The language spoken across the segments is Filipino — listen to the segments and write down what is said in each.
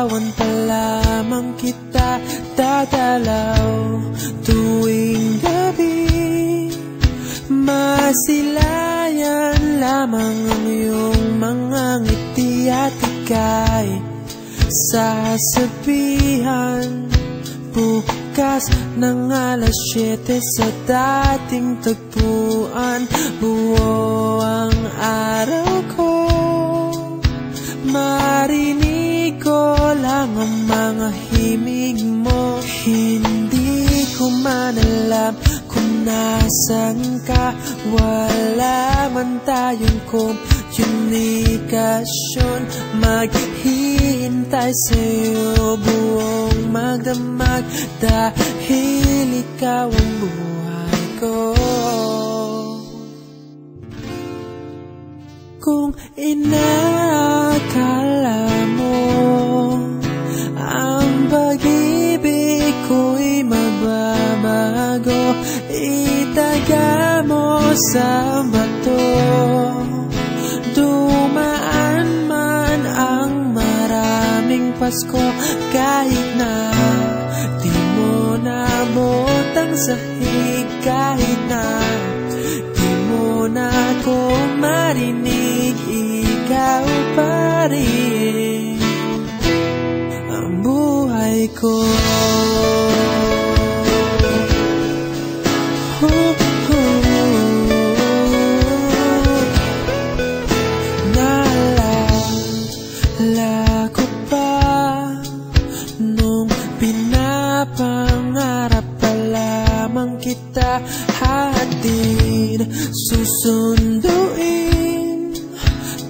Liligawan pa lamang kita, dadalaw tuwing gabi. Masilayan lamang ang iyong mga ngiti at ika'y sasabihan bukas ng alas 7 sa dating tagpuan. Buo ang araw ko, marinig ko lang ang mga himig mo. Hindi ko man alam kung nasan ka, wala man tayong komunikasyon. Maghihintay sa'yo buong magdamag, dahil ikaw ang buhay ko. Kung inakala mo ang pag-ibig ko'y magbabago, itaga mo sa bato. Dumaan man ang maraming Pasko, kahit na di mo nabot ang sahig, kahit na di mo na ako marinig, ikaw pa rin ang buhay ko. Naalala ko pa nung pinapangarap pa lamang kita, hatid susunduin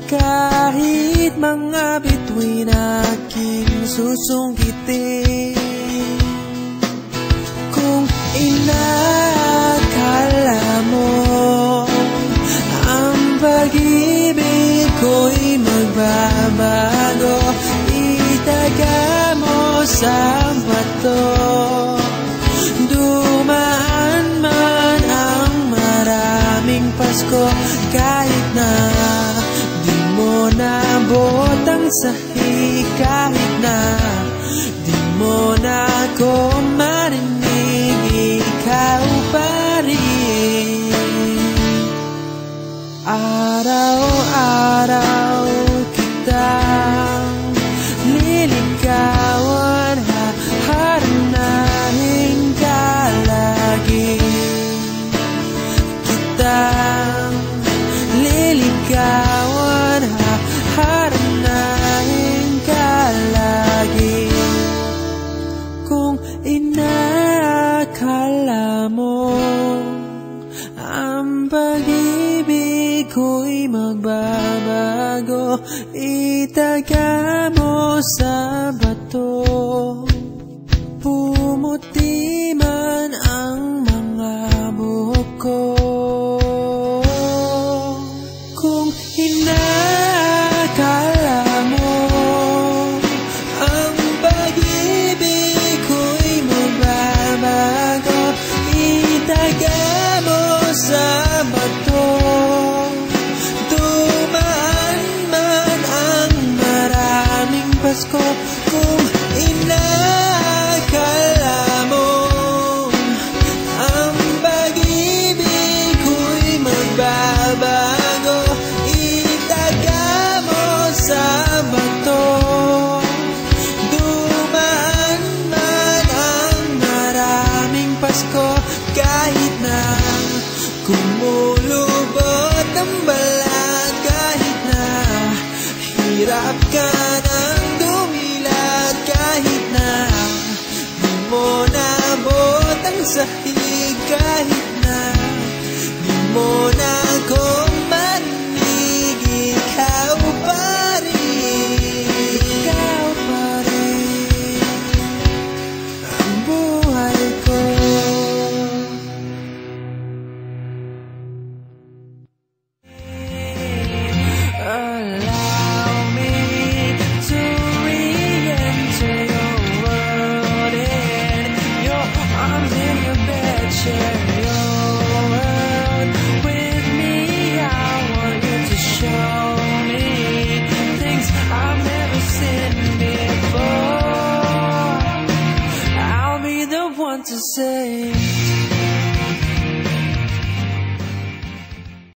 kahit mga bituin aking susungkitin. Kung inakala mo ang pag-ibig ko'y magbabago, itaga mo sa bato. Dumaan man ang maraming Pasko, kahit na di mo nabot ang sahig, kahit na di mo na ako marinig, ikaw pa rin. Araw-araw kitang liligawan, haharanahin ka lagi. Kitang liligawan, haharanahin ka lagi. Kung inakala mo ang pag-ibig ko'y magbabago, itaga mo sa bato. Pumuti man ang mga buhok ko. Kung inakala mo ang pag-ibig ko'y magbabago, itaga mo sa bato. Dumaan man ang maraming Pasko, kung inakala mo ang pag-ibig ko'y magbabago, itaga mo sa bato. Dumaan man ang maraming Pasko, kahit na kumulubot ang balat, kahit na hirap ka ng dumilat, kahit na di mo nabot ang sahig, kahit na di mo na ako marinig, ikaw pa rin, ikaw pa rin ang buhay ko. Allow me to re-enter your world, in your arms, in your bed, share your world with me. I to say.